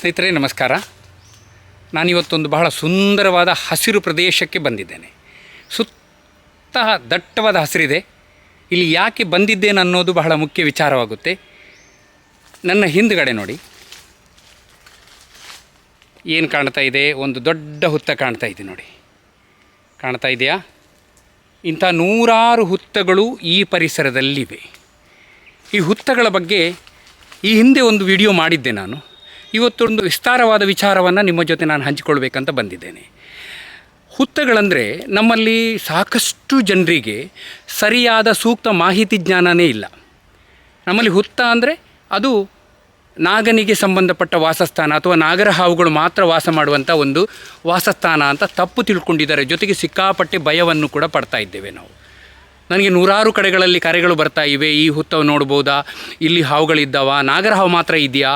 ಸ್ನೇಹಿತರೆ ನಮಸ್ಕಾರ. ನಾನಿವತ್ತೊಂದು ಬಹಳ ಸುಂದರವಾದ ಹಸಿರು ಪ್ರದೇಶಕ್ಕೆ ಬಂದಿದ್ದೇನೆ. ಸುತ್ತ ದಟ್ಟವಾದ ಹಸಿರಿದೆ. ಇಲ್ಲಿ ಯಾಕೆ ಬಂದಿದ್ದೇನೆ ಅನ್ನೋದು ಬಹಳ ಮುಖ್ಯ ವಿಚಾರವಾಗುತ್ತೆ. ನನ್ನ ಹಿಂದುಗಡೆ ನೋಡಿ ಏನು ಕಾಣ್ತಾ ಇದೆ, ಒಂದು ದೊಡ್ಡ ಹುತ್ತ ಕಾಣ್ತಾ ಇದೆ ನೋಡಿ, ಕಾಣ್ತಾ ಇದೆಯಾ? ಇಂಥ ನೂರಾರು ಹುತ್ತಗಳು ಈ ಪರಿಸರದಲ್ಲಿವೆ. ಈ ಹುತ್ತಗಳ ಬಗ್ಗೆ ಈ ಹಿಂದೆ ಒಂದು ವಿಡಿಯೋ ಮಾಡಿದ್ದೆ ನಾನು. ಇವತ್ತೊಂದು ವಿಸ್ತಾರವಾದ ವಿಚಾರವನ್ನು ನಿಮ್ಮ ಜೊತೆ ನಾನು ಹಂಚಿಕೊಳ್ಬೇಕಂತ ಬಂದಿದ್ದೇನೆ. ಹುತ್ತಗಳಂದರೆ ನಮ್ಮಲ್ಲಿ ಸಾಕಷ್ಟು ಜನರಿಗೆ ಸರಿಯಾದ ಸೂಕ್ತ ಮಾಹಿತಿ ಜ್ಞಾನವೇ ಇಲ್ಲ. ನಮ್ಮಲ್ಲಿ ಹುತ್ತ ಅಂದರೆ ಅದು ನಾಗನಿಗೆ ಸಂಬಂಧಪಟ್ಟ ವಾಸಸ್ಥಾನ ಅಥವಾ ನಾಗರ ಹಾವುಗಳು ಮಾತ್ರ ವಾಸ ಮಾಡುವಂಥ ಒಂದು ವಾಸಸ್ಥಾನ ಅಂತ ತಪ್ಪು ತಿಳ್ಕೊಂಡಿದ್ದಾರೆ. ಜೊತೆಗೆ ಸಿಕ್ಕಾಪಟ್ಟೆ ಭಯವನ್ನು ಕೂಡ ಪಡ್ತಾ ಇದ್ದೇವೆ ನಾವು. ನನಗೆ ನೂರಾರು ಕಡೆಗಳಲ್ಲಿ ಕರೆಗಳು ಬರ್ತಾ ಇವೆ, ಈ ಹುತ್ತ ನೋಡ್ಬೋದಾ, ಇಲ್ಲಿ ಹಾವುಗಳಿದ್ದಾವ, ನಾಗರ ಹಾವು ಮಾತ್ರ ಇದೆಯಾ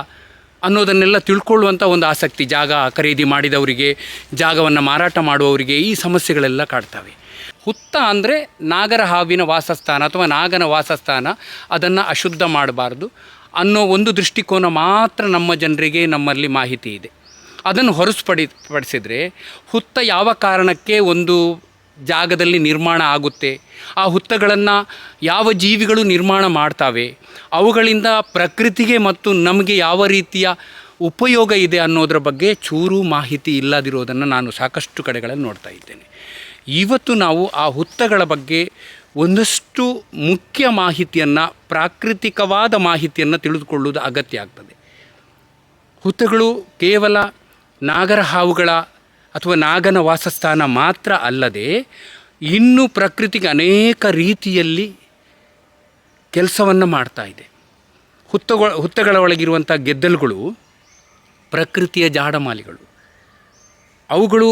ಅನ್ನೋದನ್ನೆಲ್ಲ ತಿಳ್ಕೊಳ್ಳುವಂಥ ಒಂದು ಆಸಕ್ತಿ. ಜಾಗ ಖರೀದಿ ಮಾಡಿದವರಿಗೆ, ಜಾಗವನ್ನು ಮಾರಾಟ ಮಾಡುವವರಿಗೆ ಈ ಸಮಸ್ಯೆಗಳೆಲ್ಲ ಕಾಡ್ತವೆ. ಹುತ್ತ ಅಂದರೆ ನಾಗರ ಹಾವಿನ ವಾಸಸ್ಥಾನ ಅಥವಾ ನಾಗನ ವಾಸಸ್ಥಾನ, ಅದನ್ನು ಅಶುದ್ಧ ಮಾಡಬಾರ್ದು ಅನ್ನೋ ಒಂದು ದೃಷ್ಟಿಕೋನ ಮಾತ್ರ ನಮ್ಮ ಜನರಿಗೆ ನಮ್ಮಲ್ಲಿ ಮಾಹಿತಿ ಇದೆ. ಅದನ್ನು ಹೊರತುಪಡಿಸಿದರೆ ಹುತ್ತ ಯಾವ ಕಾರಣಕ್ಕೆ ಒಂದು ಜಾಗದಲ್ಲಿ ನಿರ್ಮಾಣ ಆಗುತ್ತೆ, ಆ ಹುತ್ತಗಳನ್ನು ಯಾವ ಜೀವಿಗಳು ನಿರ್ಮಾಣ ಮಾಡ್ತವೆ, ಅವುಗಳಿಂದ ಪ್ರಕೃತಿಗೆ ಮತ್ತು ನಮಗೆ ಯಾವ ರೀತಿಯ ಉಪಯೋಗ ಇದೆ ಅನ್ನೋದರ ಬಗ್ಗೆ ಚೂರು ಮಾಹಿತಿ ಇಲ್ಲದಿರೋದನ್ನು ನಾನು ಸಾಕಷ್ಟು ಕಡೆಗಳಲ್ಲಿ ನೋಡ್ತಾ ಇದ್ದೇನೆ. ಇವತ್ತು ನಾವು ಆ ಹುತ್ತಗಳ ಬಗ್ಗೆ ಒಂದಷ್ಟು ಮುಖ್ಯ ಮಾಹಿತಿಯನ್ನು, ಪ್ರಾಕೃತಿಕವಾದ ಮಾಹಿತಿಯನ್ನು ತಿಳಿದುಕೊಳ್ಳುವುದು ಅಗತ್ಯ ಆಗ್ತದೆ. ಹುತ್ತಗಳು ಕೇವಲ ನಾಗರ ಹಾವುಗಳ ಅಥವಾ ನಾಗನ ವಾಸಸ್ಥಾನ ಮಾತ್ರ ಅಲ್ಲದೆ ಇನ್ನೂ ಪ್ರಕೃತಿಗೆ ಅನೇಕ ರೀತಿಯಲ್ಲಿ ಕೆಲಸವನ್ನು ಮಾಡ್ತಾ ಇದೆ. ಹುತ್ತಗಳ ಒಳಗಿರುವಂಥ ಗೆದ್ದಲುಗಳು ಪ್ರಕೃತಿಯ ಜಾಡಮಾಲಿಗಳು. ಅವುಗಳು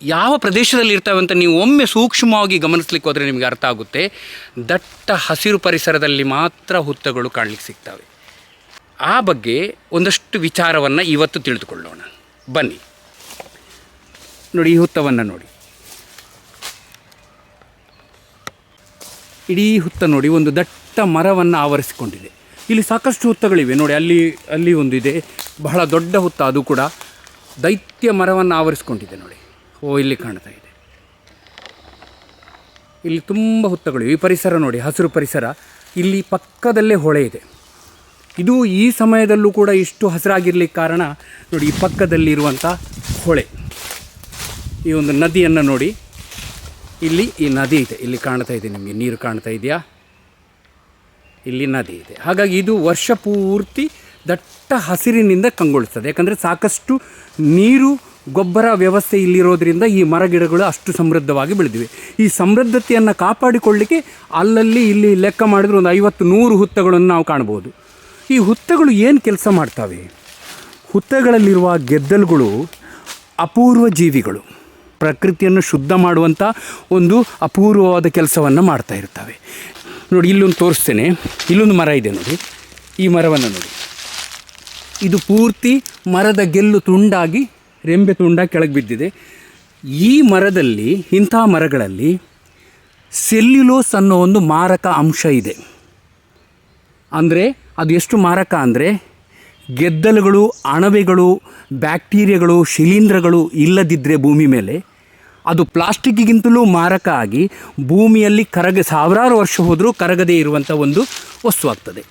ಯಾವ ಪ್ರದೇಶದಲ್ಲಿ ಇರ್ತವೆ ಅಂತ ನೀವು ಒಮ್ಮೆ ಸೂಕ್ಷ್ಮವಾಗಿ ಗಮನಿಸ್ಲಿಕ್ಕೆ ಹೋದರೆ ನಿಮಗೆ ಅರ್ಥ ಆಗುತ್ತೆ. ದಟ್ಟ ಹಸಿರು ಪರಿಸರದಲ್ಲಿ ಮಾತ್ರ ಹುತ್ತಗಳು ಕಾಣಲಿಕ್ಕೆ ಸಿಗ್ತವೆ. ಆ ಬಗ್ಗೆ ಒಂದಷ್ಟು ವಿಚಾರವನ್ನು ಇವತ್ತು ತಿಳಿದುಕೊಳ್ಳೋಣ ಬನ್ನಿ. ನೋಡಿ, ಈ ಹುತ್ತವನ್ನು ನೋಡಿ, ಇಡೀ ಹುತ್ತ ನೋಡಿ, ಒಂದು ದಟ್ಟ ಮರವನ್ನು ಆವರಿಸಿಕೊಂಡಿದೆ. ಇಲ್ಲಿ ಸಾಕಷ್ಟು ಹುತ್ತಗಳಿವೆ ನೋಡಿ. ಅಲ್ಲಿ ಒಂದಿದೆ, ಬಹಳ ದೊಡ್ಡ ಹುತ್ತ, ಅದು ಕೂಡ ದೈತ್ಯ ಮರವನ್ನು ಆವರಿಸಿಕೊಂಡಿದೆ ನೋಡಿ. ಇಲ್ಲಿ ಕಾಣ್ತಾ ಇದೆ. ಇಲ್ಲಿ ತುಂಬ ಹುತ್ತಗಳಿವೆ. ಈ ಪರಿಸರ ನೋಡಿ, ಹಸಿರು ಪರಿಸರ. ಇಲ್ಲಿ ಪಕ್ಕದಲ್ಲೇ ಹೊಳೆ ಇದೆ. ಇದು ಈ ಸಮಯದಲ್ಲೂ ಕೂಡ ಇಷ್ಟು ಹಸಿರಾಗಿರ್ಲಿಕ್ಕೆ ಕಾರಣ ನೋಡಿ, ಈ ಪಕ್ಕದಲ್ಲಿರುವಂಥ ಹೊಳೆ, ಈ ಒಂದು ನದಿಯನ್ನು ನೋಡಿ. ಇಲ್ಲಿ ಈ ನದಿ ಇದೆ, ಇಲ್ಲಿ ಕಾಣ್ತಾ ಇದೆ ನಿಮಗೆ, ನೀರು ಕಾಣ್ತಾ ಇದೆಯಾ? ಇಲ್ಲಿ ನದಿ ಇದೆ. ಹಾಗಾಗಿ ಇದು ವರ್ಷ ಪೂರ್ತಿ ದಟ್ಟ ಹಸಿರಿನಿಂದ ಕಂಗೊಳಿಸ್ತದೆ. ಯಾಕಂದರೆ ಸಾಕಷ್ಟು ನೀರು, ಗೊಬ್ಬರ ವ್ಯವಸ್ಥೆ ಇಲ್ಲಿರೋದ್ರಿಂದ ಈ ಮರಗಿಡಗಳು ಅಷ್ಟು ಸಮೃದ್ಧವಾಗಿ ಬೆಳೆದಿವೆ. ಈ ಸಮೃದ್ಧತೆಯನ್ನು ಕಾಪಾಡಿಕೊಳ್ಳಲಿಕ್ಕೆ ಅಲ್ಲಲ್ಲಿ ಇಲ್ಲಿ ಲೆಕ್ಕ ಮಾಡಿದ್ರೆ ಒಂದು 50-100 ಹುತ್ತಗಳನ್ನು ನಾವು ಕಾಣ್ಬೋದು. ಈ ಹುತ್ತಗಳು ಏನು ಕೆಲಸ ಮಾಡ್ತವೆ? ಹುತ್ತಗಳಲ್ಲಿರುವ ಗೆದ್ದಲುಗಳು ಅಪೂರ್ವ ಜೀವಿಗಳು. ಪ್ರಕೃತಿಯನ್ನು ಶುದ್ಧ ಮಾಡುವಂಥ ಒಂದು ಅಪೂರ್ವವಾದ ಕೆಲಸವನ್ನು ಮಾಡ್ತಾ ಇರ್ತವೆ ನೋಡಿ. ಇಲ್ಲೊಂದು ತೋರಿಸ್ತೇನೆ. ಇಲ್ಲೊಂದು ಮರ ಇದೆ ನೋಡಿ. ಈ ಮರವನ್ನು ನೋಡಿ, ಇದು ಪೂರ್ತಿ ಮರದ ಗೆಲ್ಲು ತುಂಡಾಗಿ, ರೆಂಬೆ ತುಂಡಾಗಿ ಕೆಳಗೆ ಬಿದ್ದಿದೆ. ಈ ಮರದಲ್ಲಿ, ಇಂಥ ಮರಗಳಲ್ಲಿ ಸೆಲ್ಯುಲೋಸ್ ಅನ್ನೋ ಒಂದು ಮಾರಕ ಅಂಶ ಇದೆ. ಅಂದರೆ ಅದು ಎಷ್ಟು ಮಾರಕ ಅಂದರೆ, ಗೆದ್ದಲುಗಳು, ಅಣಬೆಗಳು, ಬ್ಯಾಕ್ಟೀರಿಯಾಗಳು, ಶಿಲೀಂಧ್ರಗಳು ಇಲ್ಲದಿದ್ದರೆ ಭೂಮಿ ಮೇಲೆ ಅದು ಪ್ಲಾಸ್ಟಿಕ್ಗಿಂತಲೂ ಮಾರಕ ಆಗಿ ಭೂಮಿಯಲ್ಲಿ ಸಾವಿರಾರು ವರ್ಷ ಹೋದರೂ ಕರಗದೇ ಇರುವಂಥ ಒಂದು ವಸ್ತು ಆಗ್ತದೆ.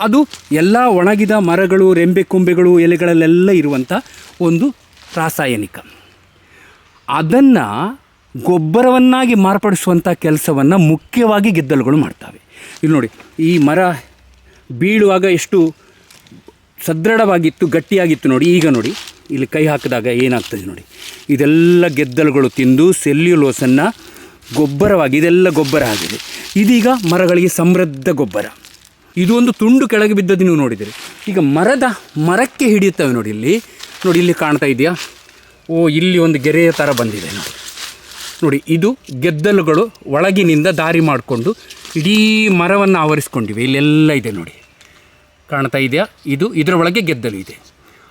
ಅದು ಎಲ್ಲ ಒಣಗಿದ ಮರಗಳು, ರೆಂಬೆ ಕೊಂಬೆಗಳು, ಎಲೆಗಳಲ್ಲೆಲ್ಲ ಇರುವಂಥ ಒಂದು ರಾಸಾಯನಿಕ. ಅದನ್ನು ಗೊಬ್ಬರವನ್ನಾಗಿ ಮಾರ್ಪಡಿಸುವಂಥ ಕೆಲಸವನ್ನು ಮುಖ್ಯವಾಗಿ ಗೆದ್ದಲುಗಳು ಮಾಡ್ತವೆ. ಇಲ್ಲಿ ನೋಡಿ, ಈ ಮರ ಬೀಳುವಾಗ ಎಷ್ಟು ಸದೃಢವಾಗಿತ್ತು, ಗಟ್ಟಿಯಾಗಿತ್ತು ನೋಡಿ. ಈಗ ನೋಡಿ, ಇಲ್ಲಿ ಕೈ ಹಾಕಿದಾಗ ಏನಾಗ್ತದೆ ನೋಡಿ, ಇದೆಲ್ಲ ಗೆದ್ದಲುಗಳು ತಿಂದು ಸೆಲ್ಯುಲೋಸನ್ನು ಗೊಬ್ಬರವಾಗಿ, ಇದೆಲ್ಲ ಗೊಬ್ಬರ ಆಗಿದೆ. ಇದೀಗ ಮರಗಳಿಗೆ ಸಮೃದ್ಧ ಗೊಬ್ಬರ. ಇದು ಒಂದು ತುಂಡು ಕೆಳಗೆ ಬಿದ್ದದ್ದು ನೀವು ನೋಡಿದ್ದೀರಿ. ಈಗ ಮರಕ್ಕೆ ಹಿಡಿಯುತ್ತವೆ ನೋಡಿ. ಇಲ್ಲಿ ಕಾಣ್ತಾ ಇದೆಯಾ? ಇಲ್ಲಿ ಒಂದು ಗೆರೆಯ ಥರ ಬಂದಿದೆ ನೋಡಿ. ಇದು ಗೆದ್ದಲುಗಳು ಒಳಗಿನಿಂದ ದಾರಿ ಮಾಡಿಕೊಂಡು ಇಡೀ ಮರವನ್ನು ಆವರಿಸ್ಕೊಂಡಿವೆ. ಇಲ್ಲೆಲ್ಲ ಇದೆ ನೋಡಿ, ಕಾಣ್ತಾ ಇದೆಯಾ? ಇದರ ಒಳಗೆ ಗೆದ್ದಲು ಇದೆ.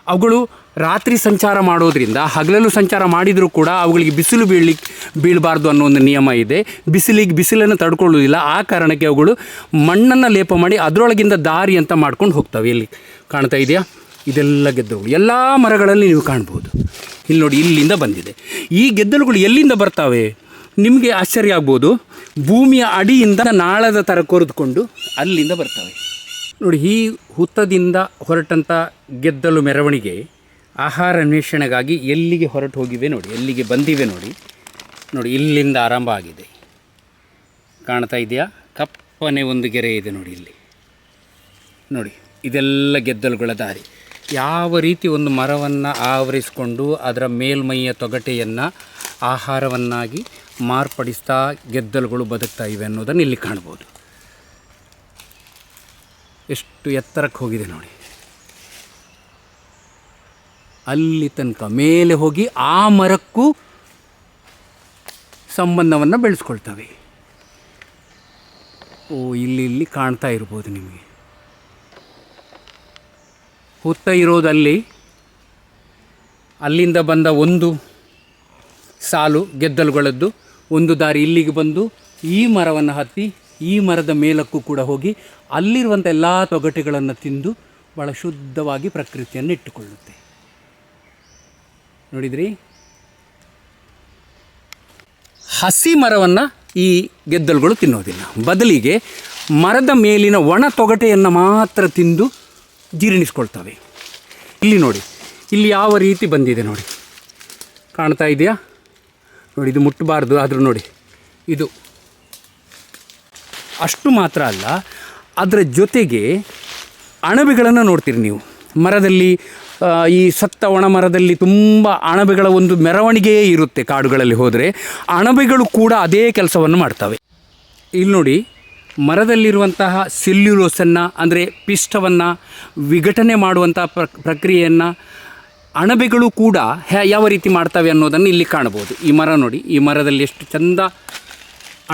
ಅವುಗಳು ರಾತ್ರಿ ಸಂಚಾರ ಮಾಡೋದ್ರಿಂದ ಹಗಲಲ್ಲೂ ಸಂಚಾರ ಮಾಡಿದರೂ ಕೂಡ ಅವುಗಳಿಗೆ ಬಿಸಿಲು ಬೀಳಬಾರ್ದು ಅನ್ನೋ ಒಂದು ನಿಯಮ ಇದೆ. ಬಿಸಿಲನ್ನು ತಡ್ಕೊಳ್ಳೋದಿಲ್ಲ. ಆ ಕಾರಣಕ್ಕೆ ಅವುಗಳು ಮಣ್ಣನ್ನು ಲೇಪ ಮಾಡಿ ಅದರೊಳಗಿಂದ ದಾರಿ ಅಂತ ಮಾಡ್ಕೊಂಡು ಹೋಗ್ತವೆ. ಇಲ್ಲಿ ಕಾಣ್ತಾ ಇದೆಯಾ? ಇದೆಲ್ಲ ಗೆದ್ದಲುಗಳು ಎಲ್ಲ ಮರಗಳಲ್ಲಿ ನೀವು ಕಾಣ್ಬೋದು. ಇಲ್ಲಿ ನೋಡಿ, ಇಲ್ಲಿಂದ ಬಂದಿದೆ. ಈ ಗೆದ್ದಲುಗಳು ಎಲ್ಲಿಂದ ಬರ್ತಾವೆ ನಿಮಗೆ ಆಶ್ಚರ್ಯ ಆಗ್ಬೋದು. ಭೂಮಿಯ ಅಡಿಯಿಂದ ನಾಳದ ಥರ ಕೊರೆದುಕೊಂಡು ಅಲ್ಲಿಂದ ಬರ್ತವೆ ನೋಡಿ. ಈ ಹುತ್ತದಿಂದ ಹೊರಟಂಥ ಗೆದ್ದಲು ಮೆರವಣಿಗೆ ಆಹಾರ ಅನ್ವೇಷಣೆಗಾಗಿ ಎಲ್ಲಿಗೆ ಹೊರಟು ಹೋಗಿವೆ ನೋಡಿ, ಎಲ್ಲಿಗೆ ಬಂದಿವೆ ನೋಡಿ. ನೋಡಿ, ಇಲ್ಲಿಂದ ಆರಂಭ ಆಗಿದೆ, ಕಾಣ್ತಾ ಇದೆಯಾ? ಕಪ್ಪನೆ ಒಂದು ಗೆರೆ ಇದೆ ನೋಡಿ ಇಲ್ಲಿ ನೋಡಿ. ಇದೆಲ್ಲ ಗೆದ್ದಲುಗಳ ದಾರಿ. ಯಾವ ರೀತಿ ಒಂದು ಮರವನ್ನು ಆವರಿಸಿಕೊಂಡು ಅದರ ಮೇಲ್ಮೈಯ ತೊಗಟೆಯನ್ನು ಆಹಾರವನ್ನಾಗಿ ಮಾರ್ಪಡಿಸ್ತಾ ಗೆದ್ದಲುಗಳು ಬದುಕ್ತಾ ಇವೆ ಅನ್ನೋದನ್ನು ಇಲ್ಲಿ ಕಾಣ್ಬೋದು. ಎಷ್ಟು ಎತ್ತರಕ್ಕೆ ಹೋಗಿದೆ ನೋಡಿ, ಅಲ್ಲಿ ತನಕ ಮೇಲೆ ಹೋಗಿ ಆ ಮರಕ್ಕೂ ಸಂಬಂಧವನ್ನು ಬೆಳೆಸ್ಕೊಳ್ತವೆ. ಇಲ್ಲಿ ಕಾಣ್ತಾ ಇರ್ಬೋದು ನಿಮಗೆ. ಹುತ್ತ ಇರೋದಲ್ಲಿ ಅಲ್ಲಿಂದ ಬಂದ ಒಂದು ಸಾಲು ಗೆದ್ದಲುಗಳದ್ದು ಒಂದು ದಾರಿ ಇಲ್ಲಿಗೆ ಬಂದು ಈ ಮರವನ್ನು ಹತ್ತಿ ಈ ಮರದ ಮೇಲಕ್ಕೂ ಕೂಡ ಹೋಗಿ ಅಲ್ಲಿರುವಂಥ ಎಲ್ಲ ತೊಗಟೆಗಳನ್ನು ತಿಂದು ಭಾಳ ಶುದ್ಧವಾಗಿ ಪ್ರಕೃತಿಯನ್ನು ಇಟ್ಟುಕೊಳ್ಳುತ್ತೆ. ನೋಡಿದ್ರಿ, ಹಸಿ ಮರವನ್ನು ಈ ಗೆದ್ದಲುಗಳು ತಿನ್ನೋದಿಲ್ಲ, ಬದಲಿಗೆ ಮರದ ಮೇಲಿನ ಒಣ ತೊಗಟೆಯನ್ನು ಮಾತ್ರ ತಿಂದು ಜೀರ್ಣಿಸ್ಕೊಳ್ತವೆ. ಇಲ್ಲಿ ನೋಡಿ, ಇಲ್ಲಿ ಯಾವ ರೀತಿ ಬಂದಿದೆ ನೋಡಿ, ಕಾಣ್ತಾ ಇದೆಯಾ ನೋಡಿ. ಇದು ಮುಟ್ಟಬಾರ್ದು, ಆದರೂ ನೋಡಿ ಇದು. ಅಷ್ಟು ಮಾತ್ರ ಅಲ್ಲ, ಅದರ ಜೊತೆಗೆ ಅಣಬೆಗಳನ್ನು ನೋಡ್ತೀರಿ ನೀವು. ಮರದಲ್ಲಿ ಈ ಸತ್ತ ಒಣ ಮರದಲ್ಲಿ ತುಂಬ ಅಣಬೆಗಳ ಒಂದು ಮೆರವಣಿಗೆಯೇ ಇರುತ್ತೆ. ಕಾಡುಗಳಲ್ಲಿ ಹೋದರೆ ಅಣಬೆಗಳು ಕೂಡ ಅದೇ ಕೆಲಸವನ್ನು ಮಾಡ್ತವೆ. ಇಲ್ಲಿ ನೋಡಿ, ಮರದಲ್ಲಿರುವಂತಹ ಸೆಲ್ಯುಲೋಸನ್ನು ಅಂದರೆ ಪಿಷ್ಟವನ್ನು ವಿಘಟನೆ ಮಾಡುವಂಥ ಪ್ರಕ್ರಿಯೆಯನ್ನು ಅಣಬೆಗಳು ಕೂಡ ಯಾವ ರೀತಿ ಮಾಡ್ತವೆ ಅನ್ನೋದನ್ನು ಇಲ್ಲಿ ಕಾಣ್ಬೋದು. ಈ ಮರ ನೋಡಿ, ಈ ಮರದಲ್ಲಿ ಎಷ್ಟು ಚಂದ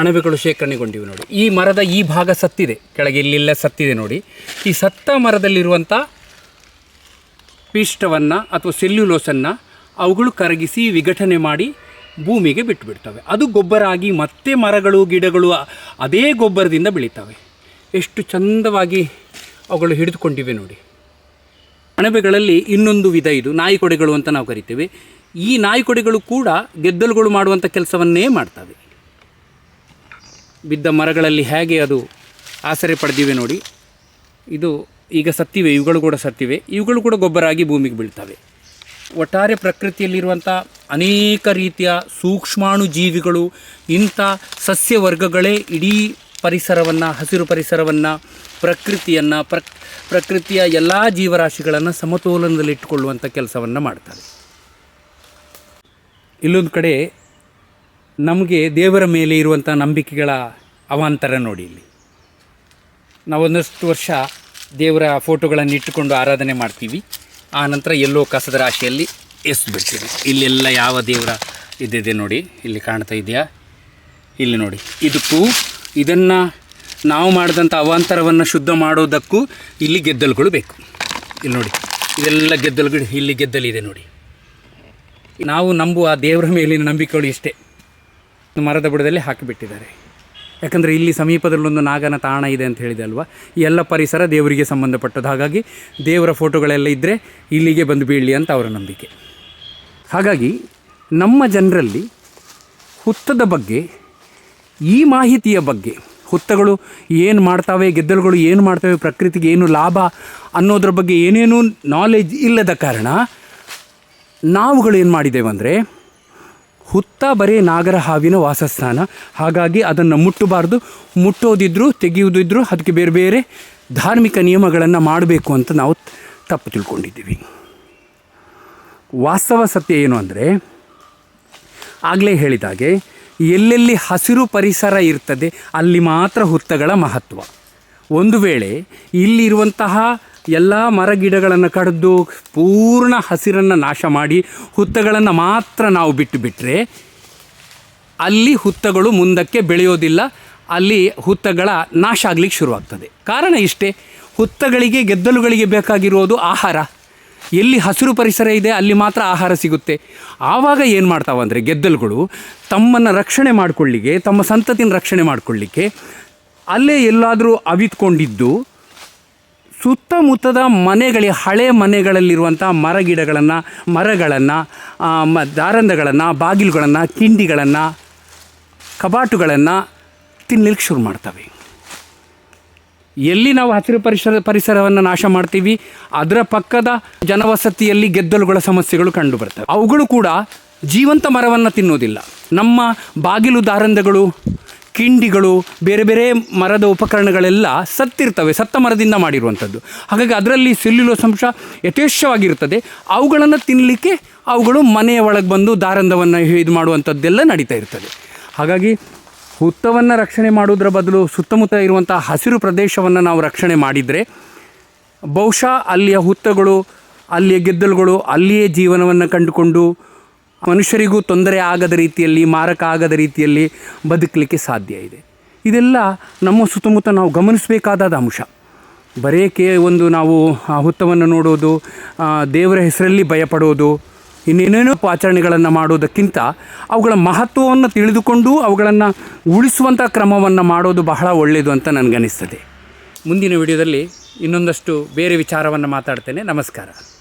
ಅಣಬೆಗಳು ಶೇಖರಣೆಗೊಂಡಿವೆ ನೋಡಿ. ಈ ಮರದ ಈ ಭಾಗ ಸತ್ತಿದೆ, ಕೆಳಗೆ ಇಲ್ಲೆಲ್ಲ ಸತ್ತಿದೆ ನೋಡಿ. ಈ ಸತ್ತ ಮರದಲ್ಲಿರುವಂಥ ಪಿಷ್ಟವನ್ನು ಅಥವಾ ಸೆಲ್ಯುಲೋಸನ್ನು ಅವುಗಳು ಕರಗಿಸಿ ವಿಘಟನೆ ಮಾಡಿ ಭೂಮಿಗೆ ಬಿಟ್ಟುಬಿಡ್ತವೆ. ಅದು ಗೊಬ್ಬರ ಆಗಿ ಮತ್ತೆ ಮರಗಳು ಗಿಡಗಳು ಅದೇ ಗೊಬ್ಬರದಿಂದ ಬೆಳೀತವೆ. ಎಷ್ಟು ಚಂದವಾಗಿ ಅವುಗಳು ಹಿಡಿದುಕೊಂಡಿವೆ ನೋಡಿ. ಅಣಬೆಗಳಲ್ಲಿ ಇನ್ನೊಂದು ವಿಧ, ಇದು ನಾಯಿಕೊಡೆಗಳು ಅಂತ ನಾವು ಕರಿತೇವೆ. ಈ ನಾಯಿಕೊಡೆಗಳು ಕೂಡ ಗೆದ್ದಲುಗಳು ಮಾಡುವಂಥ ಕೆಲಸವನ್ನೇ ಮಾಡ್ತವೆ. ಬಿದ್ದ ಮರಗಳಲ್ಲಿ ಹೇಗೆ ಅದು ಆಸರೆ ಪಡೆದಿವೆ ನೋಡಿ. ಇದು ಈಗ ಸತ್ತಿವೆ, ಇವುಗಳು ಕೂಡ ಸತ್ತಿವೆ, ಇವುಗಳು ಕೂಡ ಗೊಬ್ಬರ ಆಗಿ ಭೂಮಿಗೆ ಬೀಳ್ತವೆ. ಒಟ್ಟಾರೆ ಪ್ರಕೃತಿಯಲ್ಲಿರುವಂಥ ಅನೇಕ ರೀತಿಯ ಸೂಕ್ಷ್ಮಾಣು ಜೀವಿಗಳು, ಇಂಥ ಸಸ್ಯವರ್ಗಗಳೇ ಇಡೀ ಪರಿಸರವನ್ನು, ಹಸಿರು ಪರಿಸರವನ್ನು, ಪ್ರಕೃತಿಯನ್ನು, ಪ್ರಕೃತಿಯ ಎಲ್ಲ ಜೀವರಾಶಿಗಳನ್ನು ಸಮತೋಲನದಲ್ಲಿಟ್ಟುಕೊಳ್ಳುವಂಥ ಕೆಲಸವನ್ನು ಮಾಡ್ತಾರೆ. ಇಲ್ಲೊಂದು ಕಡೆ ನಮಗೆ ದೇವರ ಮೇಲೆ ಇರುವಂಥ ನಂಬಿಕೆಗಳ ಅವಾಂತರ ನೋಡಿ. ಇಲ್ಲಿ ನಾವು ಒಂದಷ್ಟು ವರ್ಷ ದೇವರ ಫೋಟೋಗಳನ್ನು ಇಟ್ಟುಕೊಂಡು ಆರಾಧನೆ ಮಾಡ್ತೀವಿ. ಆ ನಂತರ ಎಲ್ಲೋ ಕಸದ ರಾಶಿಯಲ್ಲಿ ಎಸ್ಬಿಡ್ತೀವಿ. ಇಲ್ಲೆಲ್ಲ ಯಾವ ದೇವರ ಇದ್ದಿದೆ ನೋಡಿ, ಇಲ್ಲಿ ಕಾಣ್ತಾ ಇದೆಯಾ? ಇಲ್ಲಿ ನೋಡಿ, ಇದಕ್ಕೂ ಇದನ್ನು ನಾವು ಮಾಡಿದಂಥ ಅವಾಂತರವನ್ನು ಶುದ್ಧ ಮಾಡೋದಕ್ಕೂ ಇಲ್ಲಿ ಗೆದ್ದಲುಗಳು ಬೇಕು. ಇಲ್ಲಿ ನೋಡಿ, ಇದೆಲ್ಲ ಗೆದ್ದಲುಗಳು, ಇಲ್ಲಿ ಗೆದ್ದಲಿದೆ ನೋಡಿ. ನಾವು ನಂಬುವ ಆ ದೇವರ ಮೇಲಿನ ನಂಬಿಕೆಗಳು ಇಷ್ಟೇ. ಮರದ ಬುಡದಲ್ಲಿ ಹಾಕಿಬಿಟ್ಟಿದ್ದಾರೆ. ಯಾಕಂದರೆ ಇಲ್ಲಿ ಸಮೀಪದಲ್ಲೊಂದು ನಾಗನ ತಾಣ ಇದೆ ಅಂತ ಹೇಳಿದೆ ಅಲ್ವಾ. ಈ ಎಲ್ಲ ಪರಿಸರ ದೇವರಿಗೆ ಸಂಬಂಧಪಟ್ಟದ್ದು. ಹಾಗಾಗಿ ದೇವರ ಫೋಟೋಗಳೆಲ್ಲ ಇದ್ದರೆ ಇಲ್ಲಿಗೆ ಬಂದು ಬೀಳಲಿ ಅಂತ ಅವರ ನಂಬಿಕೆ. ಹಾಗಾಗಿ ನಮ್ಮ ಜನರಲ್ಲಿ ಹುತ್ತದ ಬಗ್ಗೆ, ಈ ಮಾಹಿತಿಯ ಬಗ್ಗೆ, ಹುತ್ತಗಳು ಏನು ಮಾಡ್ತವೆ, ಗೆದ್ದಲುಗಳು ಏನು ಮಾಡ್ತವೆ, ಪ್ರಕೃತಿಗೆ ಏನು ಲಾಭ ಅನ್ನೋದ್ರ ಬಗ್ಗೆ ಏನೇನೂ ನಾಲೆಜ್ ಇಲ್ಲದ ಕಾರಣ ನಾವುಗಳು ಏನು ಮಾಡಿದ್ದೇವೆ ಅಂದರೆ, ಹುತ್ತ ಬರೀ ನಾಗರ ಹಾವಿನ ವಾಸಸ್ಥಾನ, ಹಾಗಾಗಿ ಅದನ್ನು ಮುಟ್ಟಬಾರ್ದು, ಮುಟ್ಟೋದಿದ್ರೂ ತೆಗೆಯುವುದಿದ್ರೂ ಅದಕ್ಕೆ ಬೇರೆ ಬೇರೆ ಧಾರ್ಮಿಕ ನಿಯಮಗಳನ್ನು ಮಾಡಬೇಕು ಅಂತ ನಾವು ತಪ್ಪು ತಿಳ್ಕೊಂಡಿದ್ದೀವಿ. ವಾಸ್ತವ ಸತ್ಯ ಏನು ಅಂದರೆ, ಆಗಲೇ ಹೇಳಿದಾಗೆ ಎಲ್ಲೆಲ್ಲಿ ಹಸಿರು ಪರಿಸರ ಇರ್ತದೆ ಅಲ್ಲಿ ಮಾತ್ರ ಹುತ್ತಗಳ ಮಹತ್ವ. ಒಂದು ವೇಳೆ ಇಲ್ಲಿರುವಂತಹ ಎಲ್ಲ ಮರಗಿಡಗಳನ್ನು ಕಡಿದು ಪೂರ್ಣ ಹಸಿರನ್ನು ನಾಶ ಮಾಡಿ ಹುತ್ತಗಳನ್ನು ಮಾತ್ರ ನಾವು ಬಿಟ್ಟರೆ ಅಲ್ಲಿ ಹುತ್ತಗಳು ಮುಂದಕ್ಕೆ ಬೆಳೆಯೋದಿಲ್ಲ, ಅಲ್ಲಿ ಹುತ್ತಗಳ ನಾಶ ಆಗಲಿಕ್ಕೆ ಶುರುವಾಗ್ತದೆ. ಕಾರಣ ಇಷ್ಟೇ, ಹುತ್ತಗಳಿಗೆ, ಗೆದ್ದಲುಗಳಿಗೆ ಬೇಕಾಗಿರೋದು ಆಹಾರ. ಎಲ್ಲಿ ಹಸಿರು ಪರಿಸರ ಇದೆ ಅಲ್ಲಿ ಮಾತ್ರ ಆಹಾರ ಸಿಗುತ್ತೆ. ಆವಾಗ ಏನು ಮಾಡ್ತಾವಂದರೆ ಗೆದ್ದಲುಗಳು ತಮ್ಮನ್ನು ರಕ್ಷಣೆ ಮಾಡಿಕೊಳ್ಳಿಕ್ಕೆ, ತಮ್ಮ ಸಂತತಿನ ರಕ್ಷಣೆ ಮಾಡಿಕೊಳ್ಳಿಕ್ಕೆ ಅಲ್ಲೇ ಎಲ್ಲಾದರೂ ಅವಿತ್ಕೊಂಡಿದ್ದು ಸುತ್ತಮುತ್ತದ ಹಳೆ ಮನೆಗಳಲ್ಲಿರುವಂಥ ಮರಗಳನ್ನು ದಾರಂದಗಳನ್ನು, ಬಾಗಿಲುಗಳನ್ನು, ಕಿಂಡಿಗಳನ್ನು, ಕಪಾಟುಗಳನ್ನು ತಿನ್ನಲಿಕ್ಕೆ ಶುರು ಮಾಡ್ತವೆ. ಎಲ್ಲಿ ನಾವು ಹಸಿರು ಪರಿಸರವನ್ನು ನಾಶ ಮಾಡ್ತೀವಿ ಅದರ ಪಕ್ಕದ ಜನವಸತಿಯಲ್ಲಿ ಗೆದ್ದಲುಗಳ ಸಮಸ್ಯೆಗಳು ಕಂಡುಬರ್ತವೆ. ಅವುಗಳು ಕೂಡ ಜೀವಂತ ಮರವನ್ನು ತಿನ್ನೋದಿಲ್ಲ. ನಮ್ಮ ಬಾಗಿಲು ದಾರಂದಗಳು, ಕಿಂಡಿಗಳು, ಬೇರೆ ಬೇರೆ ಮರದ ಉಪಕರಣಗಳೆಲ್ಲ ಸತ್ತಿರ್ತವೆ, ಸತ್ತ ಮರದಿಂದ ಮಾಡಿರುವಂಥದ್ದು. ಹಾಗಾಗಿ ಅದರಲ್ಲಿ ಸೆಲ್ಯುಲೋಸ್ ಅಂಶ ಯಥೇಚ್ಛವಾಗಿರ್ತದೆ. ಅವುಗಳನ್ನು ತಿನ್ನಲಿಕ್ಕೆ ಅವುಗಳು ಮನೆಯ ಒಳಗೆ ಬಂದು ದಾರಂದವನ್ನು ಇದು ಮಾಡುವಂಥದ್ದೆಲ್ಲ ನಡೀತಾ ಇರ್ತದೆ. ಹಾಗಾಗಿ ಹುತ್ತವನ್ನು ರಕ್ಷಣೆ ಮಾಡೋದ್ರ ಬದಲು ಸುತ್ತಮುತ್ತ ಇರುವಂಥ ಹಸಿರು ಪ್ರದೇಶವನ್ನು ನಾವು ರಕ್ಷಣೆ ಮಾಡಿದರೆ ಬಹುಶಃ ಅಲ್ಲಿಯ ಹುತ್ತಗಳು, ಅಲ್ಲಿಯ ಗೆದ್ದಲುಗಳು ಅಲ್ಲಿಯೇ ಜೀವನವನ್ನು ಕಂಡುಕೊಂಡು ಮನುಷ್ಯರಿಗೂ ತೊಂದರೆ ಆಗದ ರೀತಿಯಲ್ಲಿ, ಮಾರಕ ಆಗದ ರೀತಿಯಲ್ಲಿ ಬದುಕಲಿಕ್ಕೆ ಸಾಧ್ಯ ಇದೆ. ಇದೆಲ್ಲ ನಮ್ಮ ಸುತ್ತಮುತ್ತ ನಾವು ಗಮನಿಸಬೇಕಾದ ಅಂಶ. ಬರೇ ನಾವು ಆ ಹುತ್ತವನ್ನು ನೋಡೋದು, ದೇವರ ಹೆಸರಲ್ಲಿ ಭಯಪಡೋದು, ಇನ್ನೇನೇನೋ ಆಚರಣೆಗಳನ್ನು ಮಾಡೋದಕ್ಕಿಂತ ಅವುಗಳ ಮಹತ್ವವನ್ನು ತಿಳಿದುಕೊಂಡು ಅವುಗಳನ್ನು ಉಳಿಸುವಂಥ ಕ್ರಮವನ್ನು ಮಾಡೋದು ಬಹಳ ಒಳ್ಳೆಯದು ಅಂತ ನನಗನ್ನಿಸ್ತದೆ. ಮುಂದಿನ ವಿಡಿಯೋದಲ್ಲಿ ಇನ್ನೊಂದಷ್ಟು ಬೇರೆ ವಿಚಾರವನ್ನು ಮಾತಾಡ್ತೇನೆ. ನಮಸ್ಕಾರ.